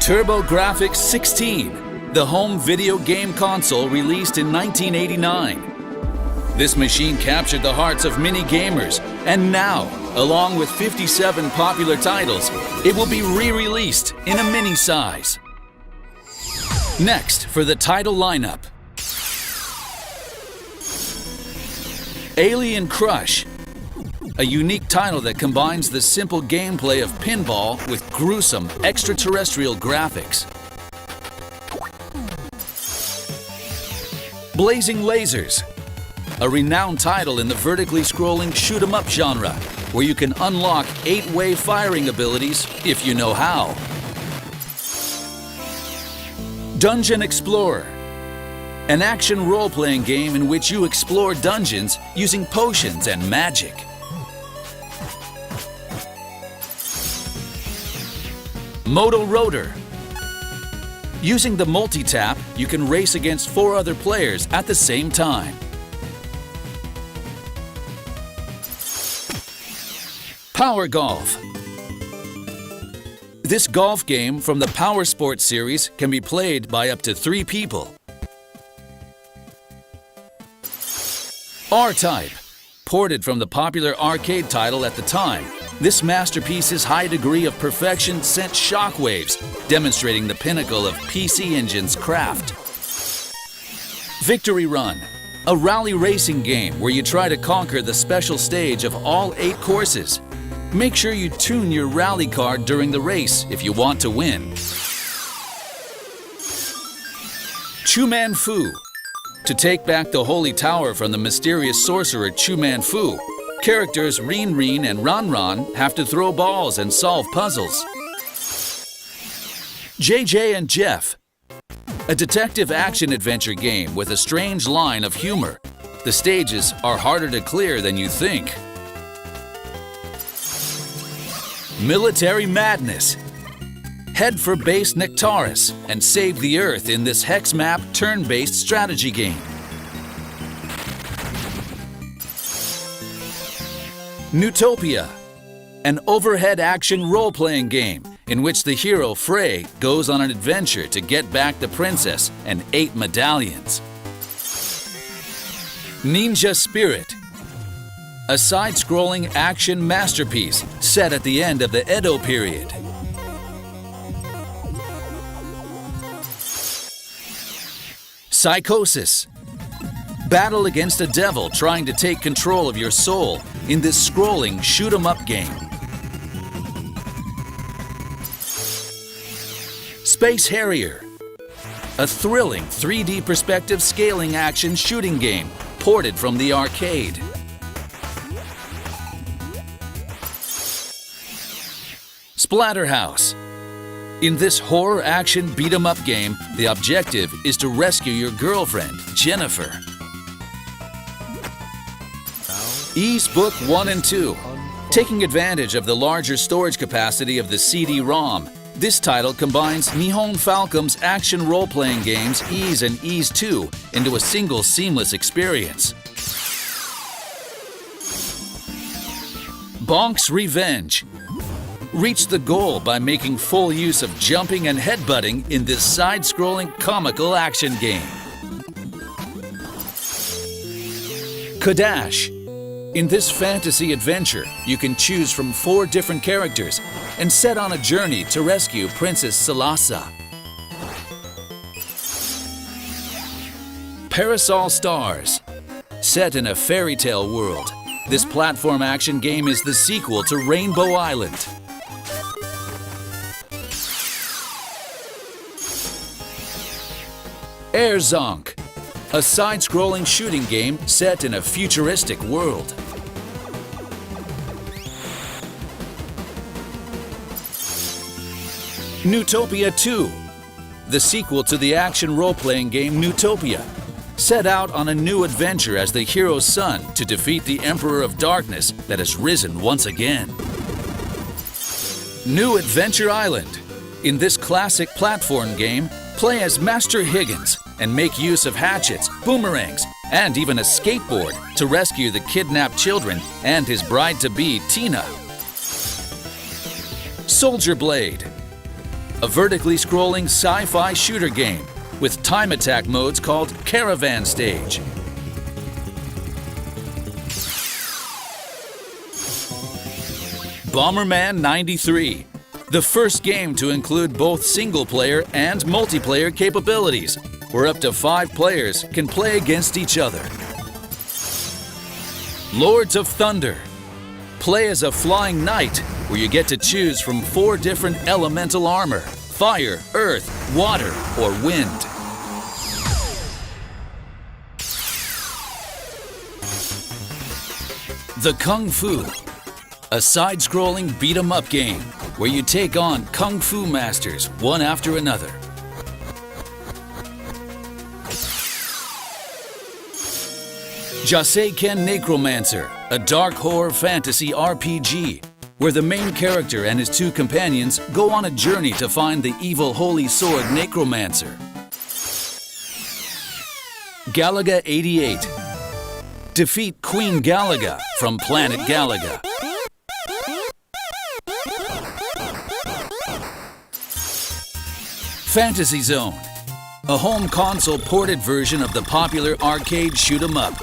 TurboGrafx-16, the home video game console released in 1989. This machine captured the hearts of many gamers, and now, along with 57 popular titles, it will be re-released in a mini size. Next, for the title lineup. Alien Crush, a unique title that combines the simple gameplay of pinball with gruesome extraterrestrial graphics. Blazing Lasers, a renowned title in the vertically scrolling shoot-'em-up genre, where you can unlock 8-way firing abilities if you know how. Dungeon Explorer, an action role-playing game in which you explore dungeons using potions and magic. Moto Rotor. Using the multi-tap, you can race against 4 other players at the same time. Power Golf. This golf game from the Power Sports series can be played by up to 3 people. R-Type. Ported from the popular arcade title at the time, this masterpiece's high degree of perfection sent shockwaves, demonstrating the pinnacle of PC Engine's craft. Victory Run, a rally racing game where you try to conquer the special stage of all 8 courses. Make sure you tune your rally car during the race if you want to win. Chu Man Fu. To take back the Holy Tower from the mysterious sorcerer Chu Man Fu, characters Rin Rin and Ran Ran have to throw balls and solve puzzles. JJ and Jeff, a detective action-adventure game with a strange line of humor. The stages are harder to clear than you think. Military Madness. Head for base Nectaris and save the Earth in this hex map turn-based strategy game. Newtopia, an overhead action role-playing game in which the hero Frey goes on an adventure to get back the princess and 8 medallions. Ninja Spirit, a side-scrolling action masterpiece set at the end of the Edo period. Psychosis. Battle against a devil trying to take control of your soul in this scrolling shoot-'em-up game. Space Harrier, a thrilling 3D perspective scaling action shooting game ported from the arcade. Splatterhouse. In this horror action beat-em-up game, the objective is to rescue your girlfriend, Jennifer. Ys Book 1 and 2. Taking advantage of the larger storage capacity of the CD-ROM, this title combines Nihon Falcom's action role-playing games Ys and Ys 2 into a single seamless experience. Bonk's Revenge. Reach the goal by making full use of jumping and headbutting in this side-scrolling comical action game. Kadash. In this fantasy adventure, you can choose from 4 different characters and set on a journey to rescue Princess Salasa. Parasol Stars. Set in a fairy tale world, this platform action game is the sequel to Rainbow Island. Air Zonk, a side-scrolling shooting game set in a futuristic world. Newtopia 2, the sequel to the action role-playing game Newtopia, set out on a new adventure as the hero's son to defeat the Emperor of Darkness that has risen once again. New Adventure Island. In this classic platform game, play as Master Higgins and make use of hatchets, boomerangs, and even a skateboard to rescue the kidnapped children and his bride-to-be, Tina. Soldier Blade. a vertically scrolling sci-fi shooter game with time attack modes called Caravan Stage. Bomberman 93, the first game to include both single-player and multiplayer capabilities, where up to 5 players can play against each other. Lords of Thunder. Play as a flying knight, where you get to choose from 4 different elemental armor: fire, earth, water, or wind. The Kung Fu. A side-scrolling beat-em-up game where you take on Kung Fu masters one after another. Jaseiken Necromancer, a dark horror fantasy RPG where the main character and his 2 companions go on a journey to find the evil holy sword Necromancer. Galaga 88. Defeat Queen Galaga from planet Galaga. Fantasy Zone, a home console ported version of the popular arcade shoot-'em-up.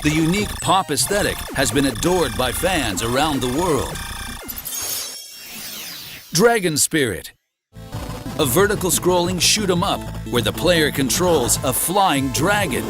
The unique pop aesthetic has been adored by fans around the world. Dragon Spirit, a vertical scrolling shoot-'em-up where the player controls a flying dragon.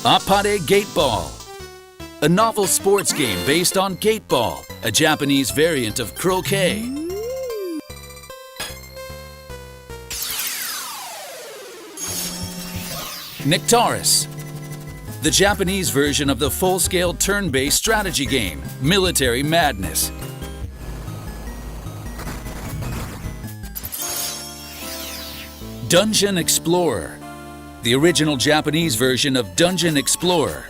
Appare Gateball, a novel sports game based on gateball, a Japanese variant of croquet. Nectaris, the Japanese version of the full-scale turn-based strategy game, Military Madness. Dungeon Explorer, the original Japanese version of Dungeon Explorer.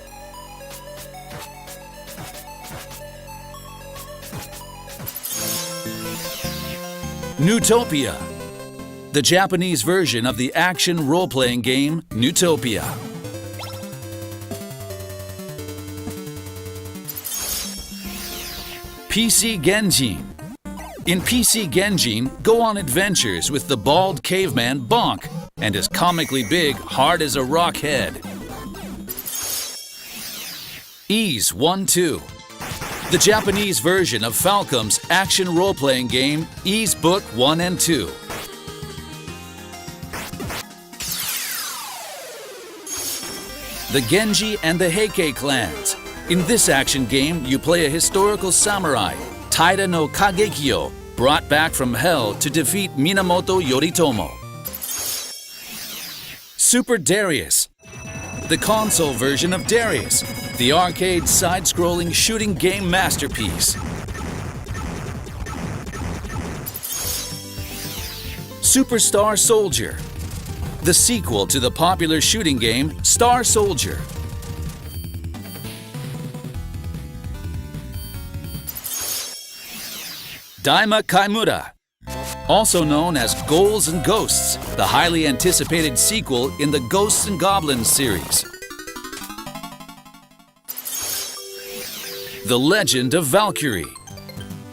Newtopia, the Japanese version of the action role-playing game Newtopia. PC Genjin. In PC Genjin, go on adventures with the bald caveman Bonk and his comically big, hard as a rock head. Ys 1-2. The Japanese version of Falcom's action role-playing game Ys Book 1 and 2. The Genji and the Heike clans. In this action game, you play a historical samurai, Taira no Kagekyo, brought back from hell to defeat Minamoto Yoritomo. Super Darius, the console version of Darius, the arcade side-scrolling shooting game masterpiece. Superstar Soldier, the sequel to the popular shooting game Star Soldier. Daima Kaimura, also known as Ghouls and Ghosts, the highly anticipated sequel in the Ghosts and Goblins series. The Legend of Valkyrie.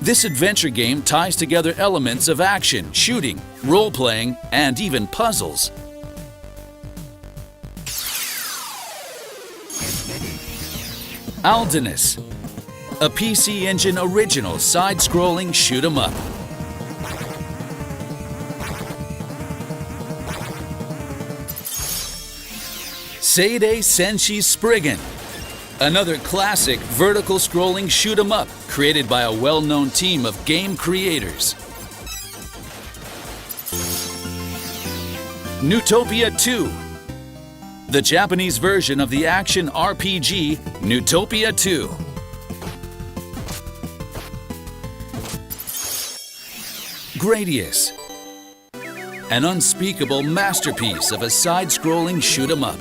This adventure game ties together elements of action, shooting, role-playing, and even puzzles. Aldenus, a PC Engine original side-scrolling shoot-'em-up. Seirei Senshi Spriggan, another classic vertical scrolling shoot-'em-up created by a well-known team of game creators. Newtopia 2, the Japanese version of the action RPG Newtopia 2. Gradius, an unspeakable masterpiece of a side-scrolling shoot-'em-up.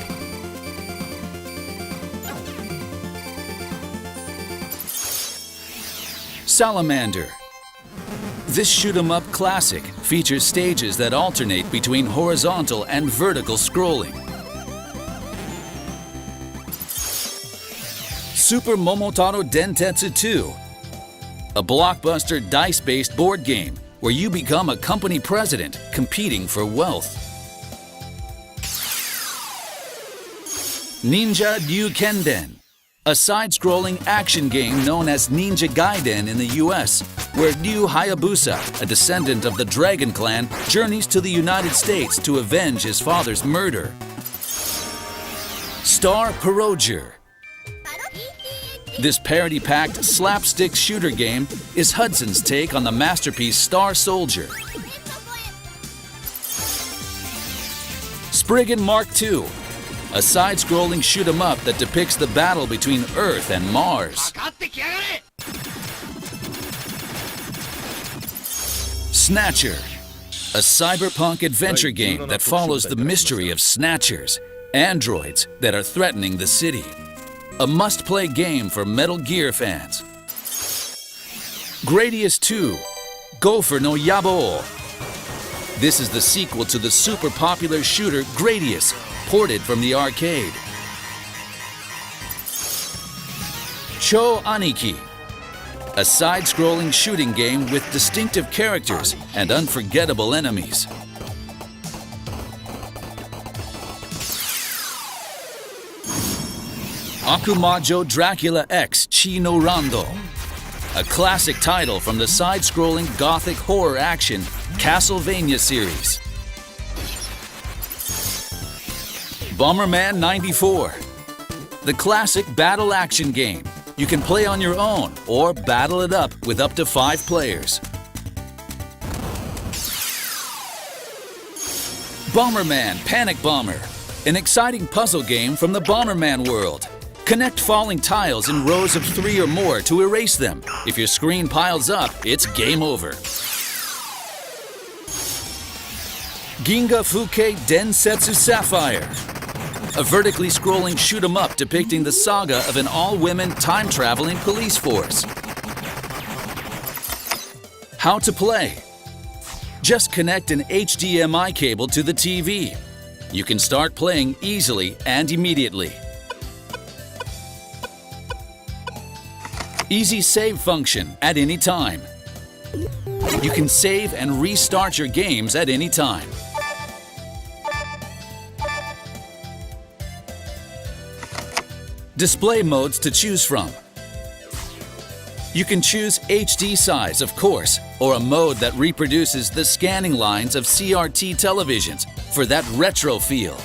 Salamander. This shoot-'em-up classic features stages that alternate between horizontal and vertical scrolling. Super Momotaro Dentetsu 2, a blockbuster dice-based board game where you become a company president competing for wealth. Ninja Ryukenden, a side-scrolling action game known as Ninja Gaiden in the US, where Ryu Hayabusa, a descendant of the Dragon Clan, journeys to the United States to avenge his father's murder. Star Piroger. This parody-packed slapstick shooter game is Hudson's take on the masterpiece Star Soldier. Spriggan Mark II, a side-scrolling shoot-'em-up that depicts the battle between Earth and Mars. Snatcher, a cyberpunk adventure game that follows the mystery of snatchers, androids that are threatening the city. A must-play game for Metal Gear fans. Gradius 2, Gopher no Yabo. This is the sequel to the super popular shooter Gradius, ported from the arcade. Cho Aniki, a side-scrolling shooting game with distinctive characters and unforgettable enemies. Akumajo Dracula X Chi no Rando, a classic title from the side-scrolling gothic horror action Castlevania series. Bomberman 94, the classic battle action game. You can play on your own or battle it up with up to 5 players. Bomberman Panic Bomber, an exciting puzzle game from the Bomberman world. Connect falling tiles in rows of 3 or more to erase them. If your screen piles up, it's game over. Ginga Fuke Densetsu Sapphire, a vertically scrolling shoot-'em-up depicting the saga of an all-women time-traveling police force. How to play. Just connect an HDMI cable to the TV. You can start playing easily and immediately. Easy save function at any time. You can save and restart your games at any time. Display modes to choose from. You can choose HD size, of course, or a mode that reproduces the scanning lines of CRT televisions for that retro feel.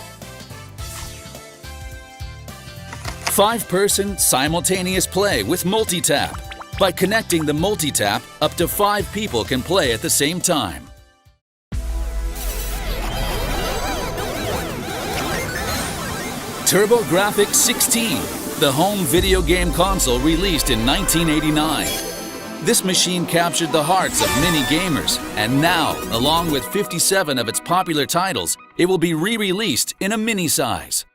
5-person simultaneous play with multi-tap. By connecting the multi-tap, up to 5 people can play at the same time. TurboGrafx-16, the home video game console released in 1989. This machine captured the hearts of many gamers, and now, along with 57 of its popular titles, it will be re-released in a mini size.